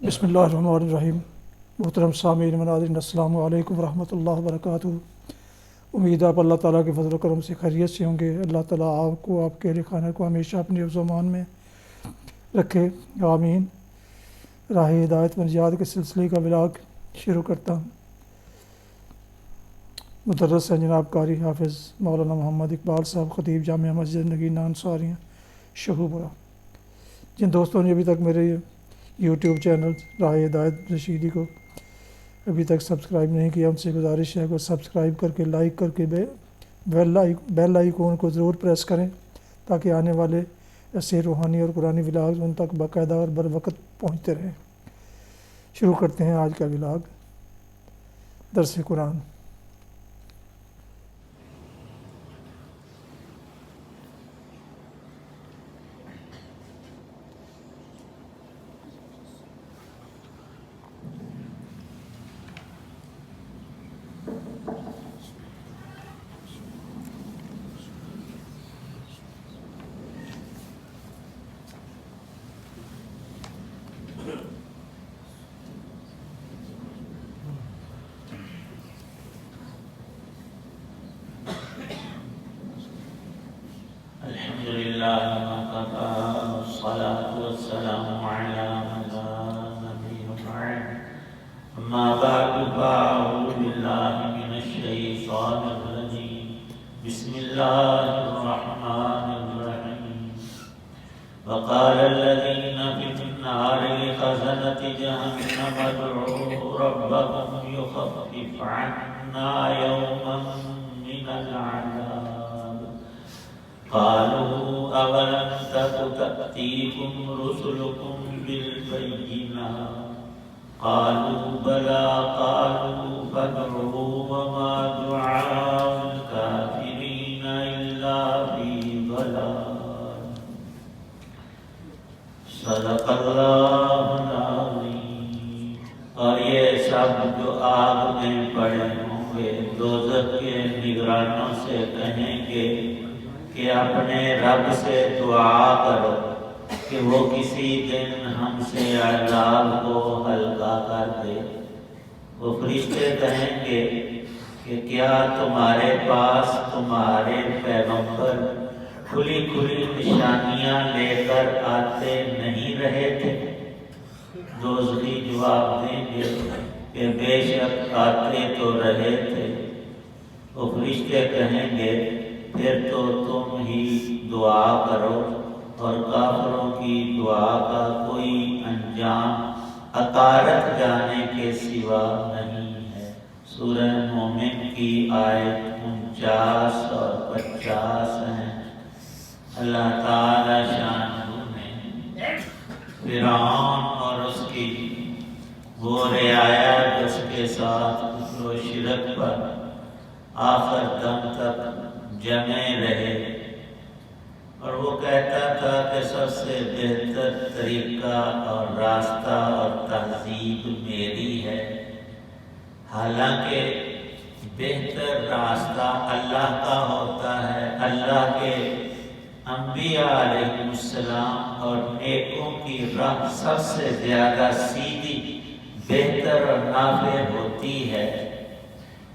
بسم اللہ الرحمن الرحیم۔ محترم سامعین و ناظرین، السلام علیکم ورحمۃ اللہ وبرکاتہ۔ امید ہے آپ اللہ تعالیٰ کے فضل و کرم سے خیریت سے ہوں گے۔ اللہ تعالیٰ آپ کو، آپ کے اہل خانہ کو ہمیشہ اپنی حفظ و امان میں رکھے، آمین۔ راہ ہدایت و نجات کے سلسلے کا ولاگ شروع کرتا ہوں۔ مدرس ہیں جناب قاری حافظ مولانا محمد اقبال صاحب، خطیب جامعہ مسجد نگینہ انصاریہ شہوپورہ۔ جن دوستوں نے ابھی تک میرے یوٹیوب چینل راہ ہدایت رشیدی کو ابھی تک سبسکرائب نہیں کیا، ان سے گزارش ہے کہ سبسکرائب کر کے، لائک کر کے، بیل آئیکن کو ضرور پریس کریں تاکہ آنے والے ایسے روحانی اور قرآنی ولاگ ان تک باقاعدہ اور بر وقت پہنچتے رہیں۔ شروع کرتے ہیں آج کا ولاگ، درس قرآن۔ الحمد لله وكفى والصلاة والسلام على من لا نبي بعد أما بعد فأعوذ بالله من الشيطان الرجيم بسم الله الرحمن الرحيم وقال الذين في النار لخزنة جهنم ادعوا ربكم يخفف عنا يوما من العذاب قالوا أولم تك تأتيكم رسلكم بالبينات قالوا بلى قالوا فادعوا وما دعاء الكافرين إلا في ضلال صدق اللہ العظیم۔ اور یہ سب جو آگ میں پڑے ہوں گے دوزخ کے نگرانوں سے کہیں گے کہ اپنے رب سے دعا کرو کہ وہ کسی دن ہم سے عذاب کو ہلکا کر دے۔ وہ فرشتے کہیں گے کہ کیا تمہارے پاس تمہارے پیغمبر کھلی کھلی نشانیاں لے کر آتے نہیں رہے تھے؟ دوزخی جواب دیں گے کہ بے شک آتے تو رہے تھے۔ وہ فرشتے کہیں گے پھر تو تم ہی دعا کرو، اور کافروں کی دعا کا کوئی انجام عطارت جانے کے سوا نہیں ہے۔ سورہ مومن کی آیت 49 اور 50 ہیں۔ اللہ تعالی شانہ نے فرعون اور اس کی وہ رعایا جس کے ساتھ کفر و شرک پر آخر دم تک جمے رہے، اور وہ کہتا تھا کہ سب سے بہتر طریقہ اور راستہ اور تہذیب میری ہے، حالانکہ بہتر راستہ اللہ کا ہوتا ہے۔ اللہ کے انبیاء علیہ السلام اور نیکوں کی راہ سب سے زیادہ سیدھی، بہتر اور نافع ہوتی ہے۔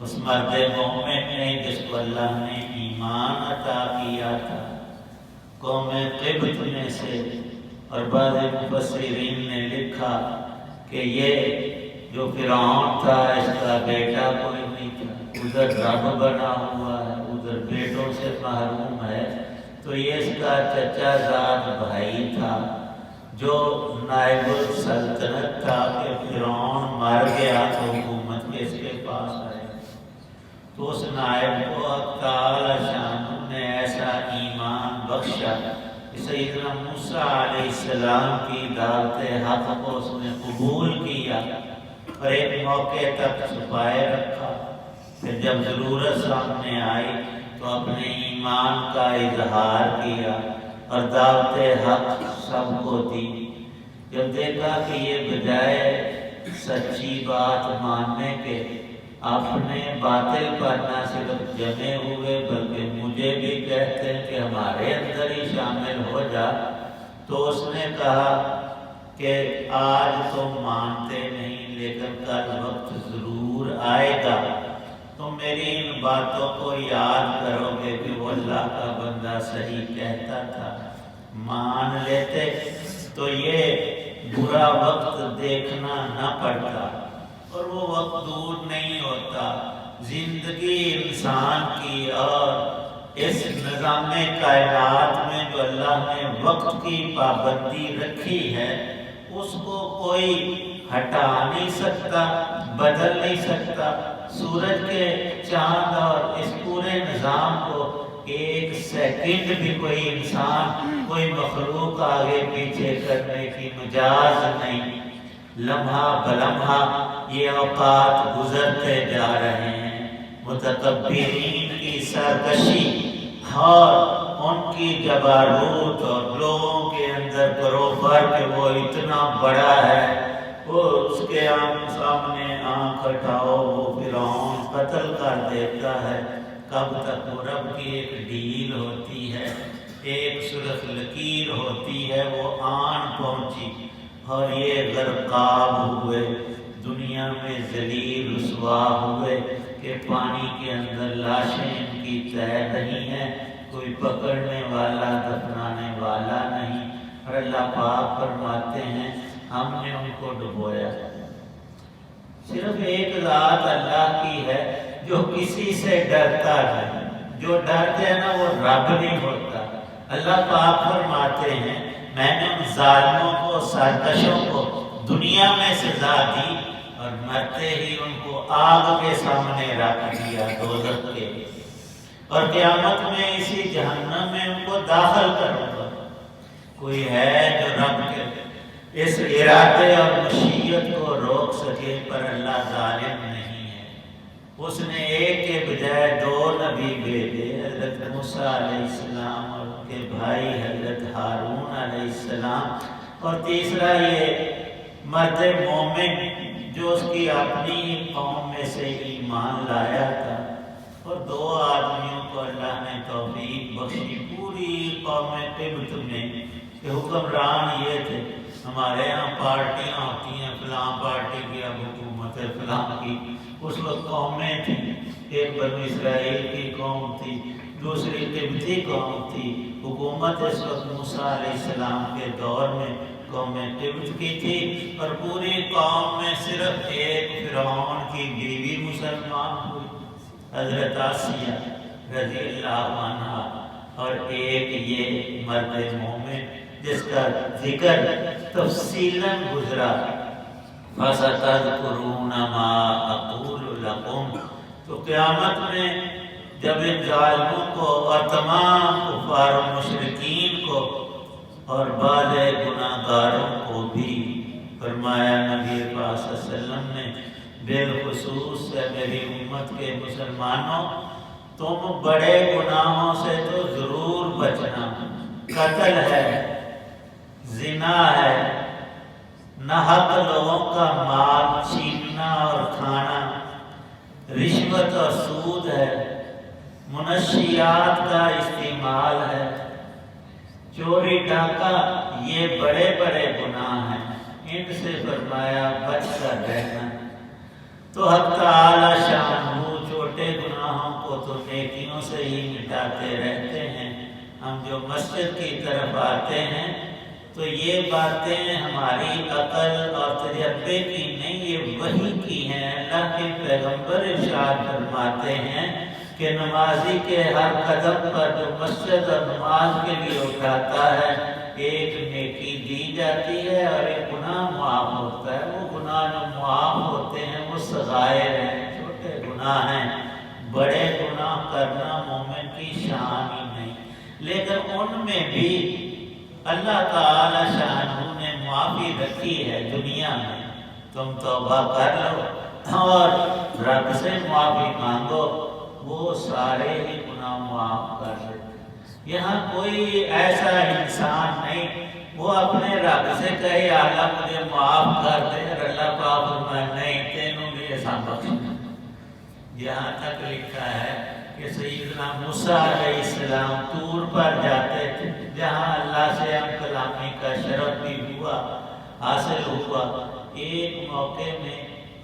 اس مرد مومن نے جس کو اللہ نے ایمان عطا کیا تھا قوم قبط میں سے، اور بعض مفسرین نے لکھا کہ یہ جو فرعون تھا اس کا بیٹا کوئی نہیں تھا، ادھر رب بنا ہوا ہے، ادھر بیٹوں سے محروم ہے، تو یہ اس کا چچا زاد بھائی تھا جو نائب السلطنت تھا کہ فرعون مر گیا تو حکومت کس کے پاس آئے۔ تو اس نائب کو اللہ تعالی شانہ نے ایسا ایمان بخشا کہ سیدنا موسیٰ علیہ السلام کی دعوت حق کو اس نے قبول کیا اور ایک موقع تک چھپائے رکھا۔ پھر جب ضرورت سامنے آئی تو اپنے ایمان کا اظہار کیا اور دعوت حق سب کو دی۔ جب دیکھا کہ یہ بجائے سچی بات ماننے کے اپنے باطل پر نہ صرف جمے ہوئے بلکہ مجھے بھی کہتے ہیں کہ ہمارے اندر ہی شامل ہو جا، تو اس نے کہا کہ آج تم مانتے نہیں لیکن کل وقت ضرور آئے گا، تم میری ان باتوں کو یاد کرو گے کہ وہ اللہ کا بندہ صحیح کہتا تھا، مان لیتے تو یہ برا وقت دیکھنا نہ پڑتا، اور وہ وقت دور نہیں ہوتا۔ زندگی انسان کی اور اس نظام کائنات میں جو اللہ نے وقت کی پابندی رکھی ہے اس کو کوئی ہٹا نہیں سکتا، بدل نہیں سکتا۔ سورج کے، چاند اور اس پورے نظام کو ایک سیکنڈ بھی کوئی انسان، کوئی مخلوق آگے پیچھے کرنے کی مجاز نہیں۔ لمحہ بلمحہ یہ اوقات گزرتے جا رہے ہیں۔ متکبرین کی سرکشی اور ان کی جبروت اور لوگوں کے اندر گروبر کہ وہ اتنا بڑا ہے، وہ اس کے سامنے آنکھ اٹھاؤ وہ فرعون قتل کر دیتا ہے۔ کب تک وہ رب کی ایک ڈیل ہوتی ہے، ایک سرخ لکیر ہوتی ہے، وہ آن پہنچی اور یہ غرقاب ہوئے، دنیا میں ذلیل رسوا ہوئے کہ پانی کے اندر لاشیں ان کی تیر رہی ہیں، کوئی پکڑنے والا دفنانے والا نہیں، اور اللہ پاک فرماتے ہیں ہم نے ان کو ڈبویا۔ صرف ایک ذات اللہ کی ہے جو کسی سے ڈرتا نہیں، جو ڈرتے ہیں نا وہ رب نہیں ہوتا۔ اللہ پاک فرماتے ہیں میں نے ان ظالموں کو، سرکشوں کو دنیا میں سزا دی اور مرتے ہی ان کو آگ کے سامنے رکھ دیا، دوزخ کے، اور قیامت میں اسی جہنم میں ان کو داخل کروں گا۔ کوئی ہے جو رب کے اس ارادے اور مشیت کو روک سکے؟ پر اللہ ظالم نہیں ہے۔ اس نے ایک کے بجائے دو نبی بھیجے، حضرت موسیٰ علیہ السلام اور ان کے بھائی حضرت ہارون علیہ السلام، اور تیسرا یہ مرد مومن جو اس کی اپنی قوم میں سے ایمان لایا تھا، اور دو آدمیوں کو اللہ نے توفیق بخشی پوری قوم قبط میں کہ حکمران یہ تھے۔ ہمارے یہاں پارٹیاں ہوتی ہیں، فلاں پارٹی کی اب حکومت ہے، فلاں کی، اس وقت قومیں تھیں، ایک بنو اسرائیل کی قوم تھی، دوسری قبطی قوم تھی۔ حکومت اس وقت موسیٰ علیہ السلام کے دور میں قوم قبط کی تھی، اور پوری قوم میں صرف ایک فرعون کی بیوی مسلمان ہوئی، حضرت آسیہ رضی اللہ عنہا، اور ایک یہ مرد مومن جس کا ذکر تفصیلاً گزرا، فَسَتَذْكُرُونَ مَا أَقُولُ لَكُمْ۔ تو قیامت میں جب ان ظالموں کو اور تمام کفار و مشرکین کو اور بعض گناہ گاروں کو بھی فرمایا نبی پاک صلی اللہ علیہ وسلم نے، بالخصوص سے میری امت کے مسلمانوں، تم بڑے گناہوں سے تو ضرور بچنا۔ قتل ہے، زنا ہے، ناحق لوگوں کا مال چھیننا اور کھانا، رشوت اور سود ہے، منشیات کا استعمال ہے، چوری ڈاکہ، یہ بڑے بڑے گناہ ہیں، ان سے فرمایا بچ کر رہنا۔ تو حق تعالی شان ہو چھوٹے گناہوں کو تو نیکیوں سے ہی مٹاتے رہتے ہیں۔ ہم جو مسجد کی طرف آتے ہیں تو یہ باتیں ہماری عقل اور تجربے کی نہیں، یہ وحی کی ہیں۔ اللہ کے پیغمبر ارشاد فرماتے ہیں کہ نمازی کے ہر قدم پر جو مسجد اور نماز کے لیے اٹھاتا ہے ایک نیکی دی جاتی ہے اور ایک گناہ معاف ہوتا ہے۔ وہ گناہ جو معاف ہوتے ہیں وہ صغائر ہیں، چھوٹے گناہ ہیں۔ بڑے گناہ کرنا مومن کی شان ہی نہیں، لیکن ان میں بھی اللہ تعالی شانہ نے معافی رکھی ہے۔ دنیا میں تم توبہ کر لو اور رب سے معافی مانگو، وہ سارے ہی گناہ معاف کر دے۔ یہاں کوئی ایسا انسان نہیں وہ اپنے رب سے کہے اللہ مجھے معاف کر دے، اور اللہ پاک فرمائے نہیں تینوں بھی ایسا بخشنا۔ یہاں تک لکھا ہے کہ سیدنا موسیٰ علیہ السلام طور پر جاتے تھے جہاں اللہ سے ہم کلامی کا شرف بھی ہوا، حاصل ہوا۔ ایک موقع میں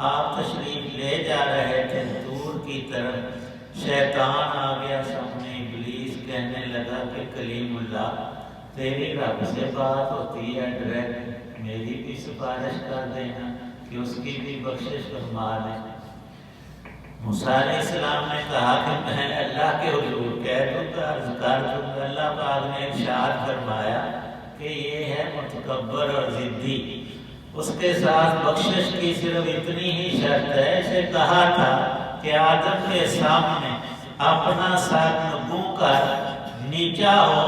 آپ تشریف لے جا رہے تھے دور کی طرف، شیطان آ گیا سامنے، ابلیس کہنے لگا کہ کلیم اللہ تیری رب سے بات ہوتی ہے ڈائریکٹ، میری بھی سفارش کر دینا کہ اس کی بھی بخشش فرما دیں۔ موسیٰ علیہ السلام نے کہا کہ میں اللہ کے حضور کہہ دوں گا، عرض کر دوں گا۔ اللہ پاک نے ارشاد فرمایا کہ یہ ہے متکبر اور ضدی، اس کے ساتھ بخشش کی صرف اتنی ہی شرط ہے۔ اسے کہا تھا کہ آدم کے سامنے اپنا سر نگوں کر نیچا ہو،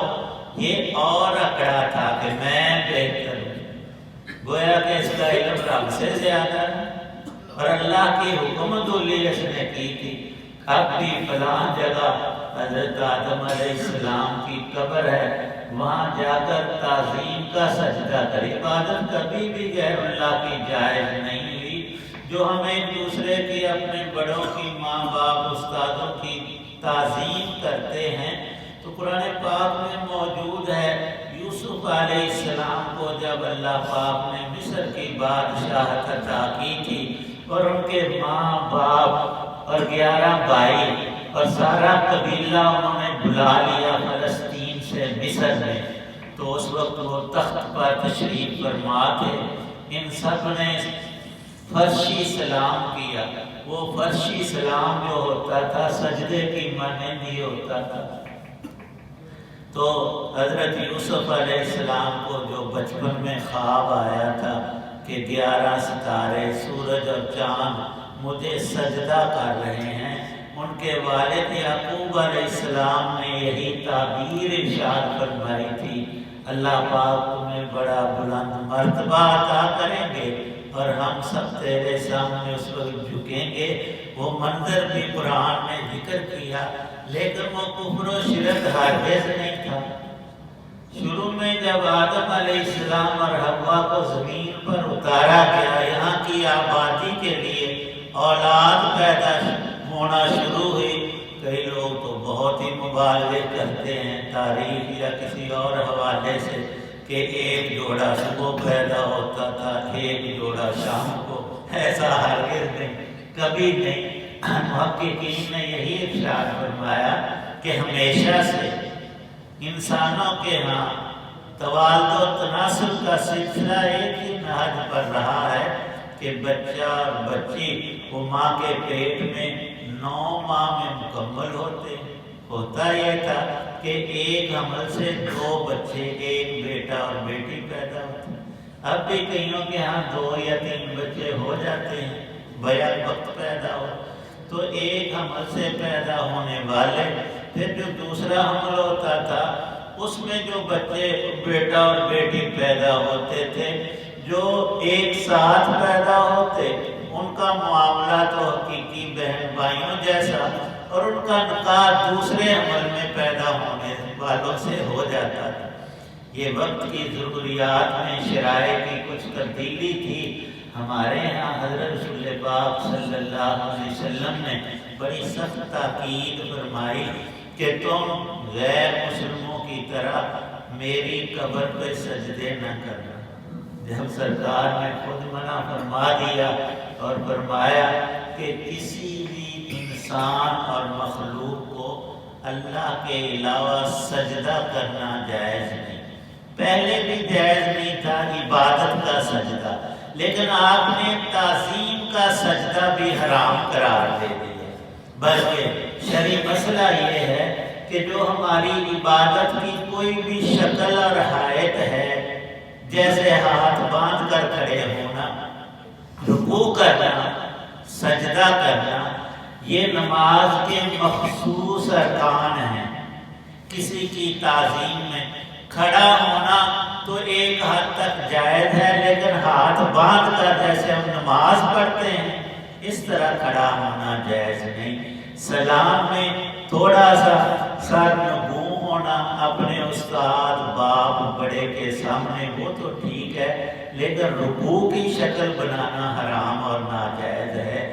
یہ اور اکڑا تھا کہ میں بہتر ہوں، گویا کہ اس کا علم رب سے زیادہ ہے، اور اللہ کی حکمت علی اس نے کی تھی۔ اب بھی فلاں جگہ حضرت آدم علیہ السلام کی قبر ہے، وہاں جا کر تعظیم کا سجدہ کر۔ عبادت کبھی بھی غیر اللہ کی جائز نہیں ہوئی۔ جو ہم ایک دوسرے کی، اپنے بڑوں کی، ماں باپ استادوں کی تعظیم کرتے ہیں تو قرآن پاک میں موجود ہے۔ یوسف علیہ السلام کو جب اللہ پاک نے مصر کی بادشاہت عطا کی تھی اور ان کے ماں باپ اور 11 بھائی اور سارا قبیلہ انہوں نے بلا لیا فلسطین سے مصر میں، تو اس وقت وہ تخت پر تشریف فرما تھے۔ ان سب نے فرشی سلام کیا۔ وہ فرشی سلام جو ہوتا تھا سجدے کی مانند ہی ہوتا تھا۔ تو حضرت یوسف علیہ السلام کو جو بچپن میں خواب آیا تھا کہ 11 ستارے، سورج اور چاند مجھے سجدہ کر رہے ہیں، ان کے والد یعقوب علیہ السلام نے یہی تعبیر ارشاد فرمائی تھی، اللہ پاک تمہیں بڑا بلند مرتبہ عطا کریں گے اور ہم سب تیرے سامنے اس وقت جھکیں گے۔ وہ منظر بھی قرآن نے ذکر کیا، لیکن وہ کفر و شرک ہرگز نہیں تھا۔ شروع میں جب آدم علیہ السلام اور حوا کو زمین پر اتارا گیا، یہاں کی آبادی کے لیے اولاد پیدا ہونا شروع ہوئی۔ کئی لوگ تو بہت ہی مبالغے کرتے ہیں تاریخ یا کسی اور حوالے سے کہ ایک جوڑا صبح پیدا ہوتا تھا، ایک جوڑا شام کو۔ ایسا ہرگز نہیں، کبھی نہیں۔ محققین نے یہی ارشاد فرمایا کہ ہمیشہ سے انسانوں کے ہاں توالد و تناسل کا سلسلہ ایک ہی نہج پر رہا ہے کہ بچہ اور بچی وہ ماں کے پیٹ میں 9 ماہ میں مکمل ہوتے ہیں۔ ہوتا یہ تھا کہ ایک حمل سے 2 بچے، ایک بیٹا اور بیٹی پیدا ہوتے ہیں۔ اب بھی کئیوں کے ہاں 2 یا 3 بچے ہو جاتے ہیں، بیک وقت پیدا ہو۔ تو ایک حمل سے پیدا ہونے والے، پھر جو دوسرا حمل ہوتا تھا اس میں جو بچے بیٹا اور بیٹی پیدا ہوتے تھے، جو ایک ساتھ پیدا ہوتے ان کا معاملہ تو حقیقی بہن بھائیوں جیسا، اور ان کا نکاح دوسرے حمل میں پیدا ہونے والوں سے ہو جاتا تھا۔ یہ وقت کی ضروریات میں شرائع کی کچھ تبدیلی تھی۔ ہمارے ہاں حضرت رسول پاک صلی اللہ علیہ وسلم نے بڑی سخت تاکید فرمائی کہ تم غیر مسلموں کی طرح میری قبر پہ سجدے نہ کرنا۔ جب سرکار نے خود منع فرما دیا اور فرمایا کہ کسی بھی انسان اور مخلوق کو اللہ کے علاوہ سجدہ کرنا جائز نہیں۔ پہلے بھی جائز نہیں تھا عبادت کا سجدہ، لیکن آپ نے تعظیم کا سجدہ بھی حرام قرار دے دیا۔ بلکہ شرعی مسئلہ یہ ہے کہ جو ہماری عبادت کی کوئی بھی شکل اور حیت ہے، جیسے ہاتھ باندھ کر کھڑے ہونا، رکوع کرنا، سجدہ کرنا، یہ نماز کے مخصوص ارکان ہیں۔ کسی کی تعظیم میں کھڑا ہونا تو ایک حد تک جائز ہے، لیکن ہاتھ باندھ کر جیسے ہم نماز پڑھتے ہیں اس طرح کھڑا ہونا جائز نہیں۔ سلام میں تھوڑا سا سر نگوں ہونا اپنے استاد باپ بڑے کے سامنے وہ تو ٹھیک ہے، لیکن رکوع کی شکل بنانا حرام اور ناجائز ہے۔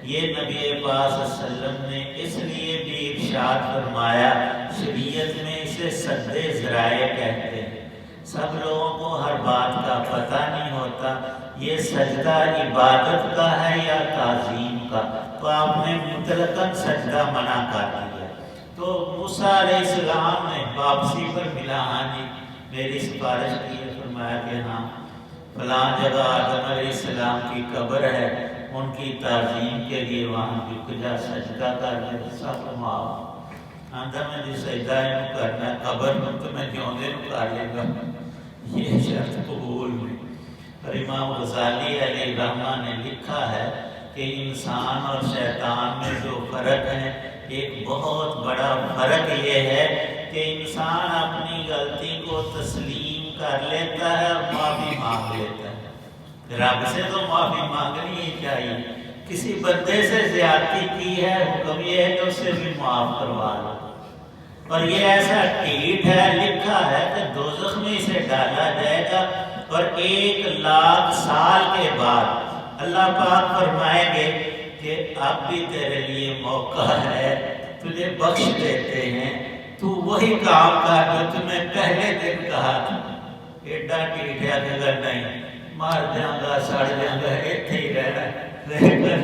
یہ نبی پاک صلی اللہ علیہ وسلم نے اس لیے بھی ارشاد فرمایا، شریعت میں اسے سد ذرائع کہتے ہیں۔ سب لوگوں کو ہر بات کا پتہ نہیں ہوتا، یہ سجدہ عبادت کا ہے یا تعظیم کا، تو آپ نے مطلقاً سجدہ منع کر دیا۔ تو موسیٰ علیہ السلام نے واپسی پر ملا، ہاں جی میری سفارش کی ہے، فرمایا کہ ہاں فلاں جگہ آدم علیہ السلام کی قبر ہے، ان کی تعظیم کے لیے وہاں جھک جا، سجدہ کر دے، سب معاف۔ آدھا میں جی سجدہ انہوں کرنا ہے، قبر میں تو میں جیوندے نوں کر لے گا، یہ شرط قبول نہیں۔ اور امام غزالی علیہ الرحمہ نے لکھا ہے کہ انسان اور شیطان میں جو فرق ہے، ایک بہت بڑا فرق یہ ہے کہ انسان اپنی غلطی کو تسلیم کر لیتا ہے اور معافی مانگ لیتا ہے۔ رب سے تو معافی مانگنی ہی چاہیے، کسی بندے سے زیادتی کی ہے، حکم یہ ہے کہ اسے بھی معاف کروا لو۔ اور یہ ایسا ٹھیٹ ہے، لکھا ہے کہ دوزخ میں اسے ڈالا جائے گا، اور 1,00,000 سال کے بعد اللہ پاک فرمائیں گے کہ اب بھی تیرے لیے موقع ہے، تجھے بخش دیتے ہیں، تو وہی کام کر جو تمہیں پہلے دن کہا تھا۔ ایڈا ٹھیٹ ہے کہ اگر نہیں مار جاؤں گا، سڑ جاؤں گا، ایتھے ہی رہنا، لیکن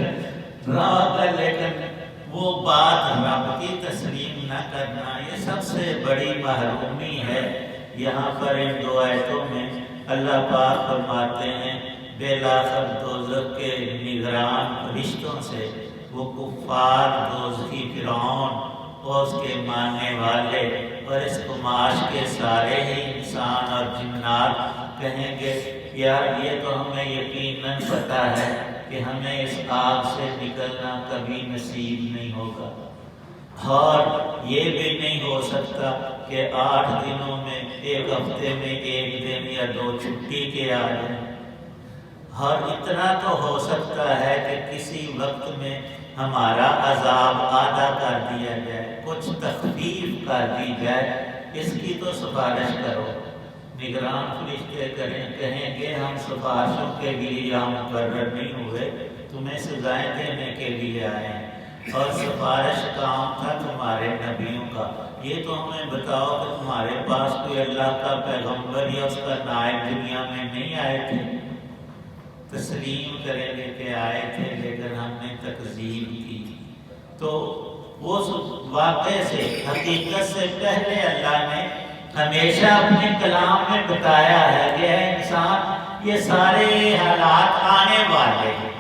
وہ بات رب کی تسلیم نہ کرنا، یہ سب سے بڑی محرومی ہے۔ یہاں پر ان دو آیتوں میں اللہ پاک فرماتے ہیں بالآخر دوزخ کے نگران فرشتوں سے وہ کفار دوزخی فرعون اور اس کے ماننے والے اور اس قماش کے سارے ہی انسان اور جنات کہیں گے یار یہ تو ہمیں یقیناً پتہ ہے کہ ہمیں اس آگ سے نکلنا کبھی نصیب نہیں ہوگا، اور یہ بھی نہیں ہو سکتا کہ 8 دنوں میں، 1 ہفتے میں 1 دن یا 2 چھٹی کے آ جائیں، اور اتنا تو ہو سکتا ہے کہ کسی وقت میں ہمارا عذاب آدھا کر دیا جائے، کچھ تخفیف کر دی جائے، اس کی تو سفارش کرو۔ نگران فرشتے کہیں گے ہم سفارشوں کے لیے یہاں مقرر نہیں ہوئے، تمہیں سزائیں دینے کے لیے آئے ہیں، اور سفارش کام تھا تمہارے نبیوں کا، یہ تو ہمیں بتاؤ کہ تمہارے پاس کوئی اللہ کا پیغمبر یا اس کا نائب دنیا میں نہیں آئے تھے؟ تسلیم کریں گے کہ آئے تھے لیکن ہم نے تکذیب کی۔ تو اس واقعے سے، حقیقت سے پہلے اللہ نے ہمیشہ اپنے کلام میں بتایا ہے کہ اے انسان یہ سارے حالات آنے والے ہیں،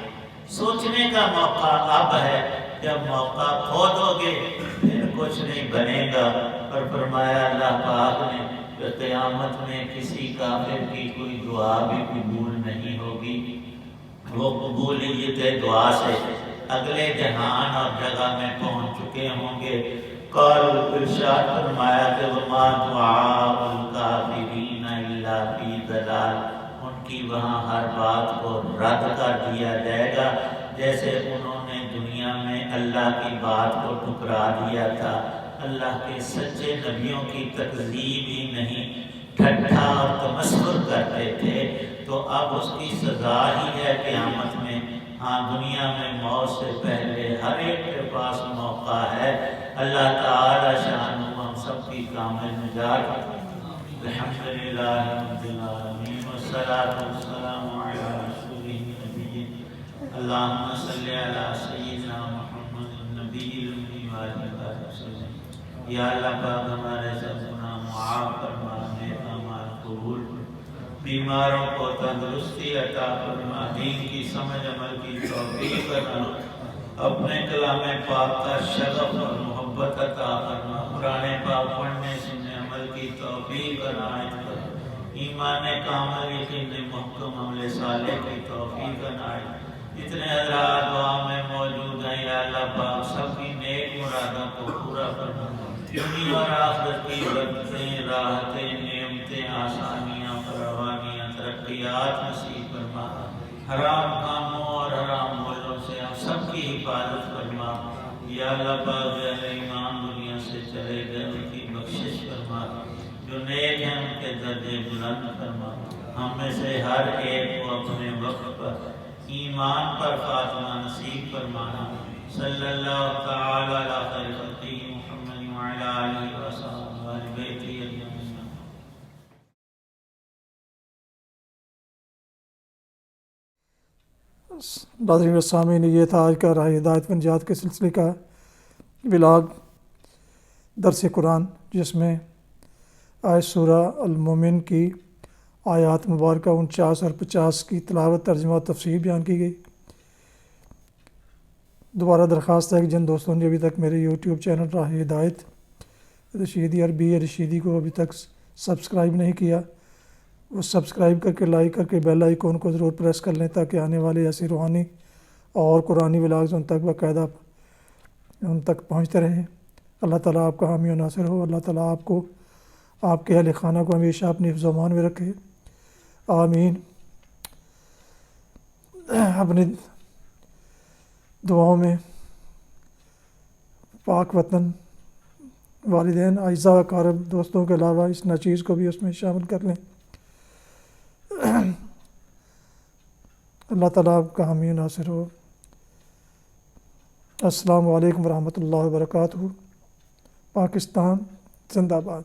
سوچنے کا موقع اب ہے، جب موقع کھو دو گے پھر کچھ نہیں بنے گا۔ اور فرمایا اللہ پاک نے کہ قیامت میں کسی کافر کی کوئی دعا بھی قبول نہیں ہوگی، وہ قبولیت دعا سے اگلے جہان اور جگہ میں پہنچ چکے ہوں گے۔ قالوا ارشاد فرمایا کہ وما دعاء الکافرین الا فی ضلال، ان کی وہاں ہر بات کو رد کر دیا جائے گا، جیسے انہوں نے دنیا میں اللہ کی بات کو ٹھکرا دیا تھا، اللہ کے سچے نبیوں کی تکذیب ہی نہیں، ٹھٹھا اور تمسخر کرتے تھے، تو اب اس کی سزا ہی ہے قیامت میں۔ ہاں دنیا میں موت سے پہلے ہر ایک کے پاس موقع ہے، اللہ تعالی شان ہم سب کی کامل نجات۔ الحمدللہ رب العالمین والصلاة والسلام علی رسولہ النبی اللہم صلی علی سیدنا محمد النبی الامی وآلہ وسلم۔ یا اللہ پاک ہمارے سب گناہ معاف فرما، نیک اعمال قبول، بیماروں کو تندرستی عطا فرما، دین کی سمجھ عمل کی توفیق عطا، اپنے کلام پاک کا شغف اور محبت عطا فرما، قرآن پاک پڑھنے سننے عمل کی توفیق عنایت فرما، ایمان کامل یقین محکم عمل صالح کی توفیق عنایت۔ جتنے حضرات دعا میں موجود ہیں یا اللہ پاک سب کی نیک مرادوں کو پورا فرما، دنیا اور آخرت کی برکتیں، راحتیں، نعمتیں، آسانیاں، فراوانیاں، ترقیات نصیب فرما، حرام کاموں اور حرام مولوں سے ہم سب کی حفاظت فرما۔ یا اللہ پاک اہل ایمان دنیا سے چلے گئے ان کی بخشش فرما، جو نیک ہیں ان کے درجے بلند فرما، ہم میں سے ہر ایک کو اپنے وقت پر ایمان پر خاتمہ نصیب فرمانا۔ صلی اللہ تعالی علی خیر خلقہ محمد وعلی آلہ وصحبہ بیتہ اجمعین۔ ناظرین و سامعین، یہ تھا آج کا راہ ہدایت فنجات کے سلسلے کا ولاگ درس قرآن، جس میں آج سورہ المومن کی آیات مبارکہ 49 اور 50 کی تلاوت، ترجمہ اور تفسیر بیان کی گئی۔ دوبارہ درخواست ہے کہ جن دوستوں نے ابھی تک میرے یوٹیوب چینل راہ ہدایت رشیدی عربی رشیدی کو ابھی تک سبسکرائب نہیں کیا، وہ سبسکرائب کر کے لائک کر کے بیل آئیکن کو ضرور پریس کر لیں، تاکہ آنے والے ایسے روحانی اور قرآنی ولاگز ان تک باقاعدہ ان تک پہنچتے رہیں۔ اللہ تعالیٰ آپ کا حامی و ناصر ہو۔ اللہ تعالیٰ آپ کو، آپ کے اہل خانہ کو ہمیشہ اپنی حفظ و امان میں رکھے، آمین۔ اپنی دعاؤں میں پاک وطن، والدین، اعزاء و اقارب، دوستوں کے علاوہ اس ناچیز کو بھی اس میں شامل کر لیں۔ اللہ تعالیٰ آپ کا حامی و ناصر ہو۔ السلام علیکم ورحمۃ اللہ وبرکاتہ۔ پاکستان زندہ باد۔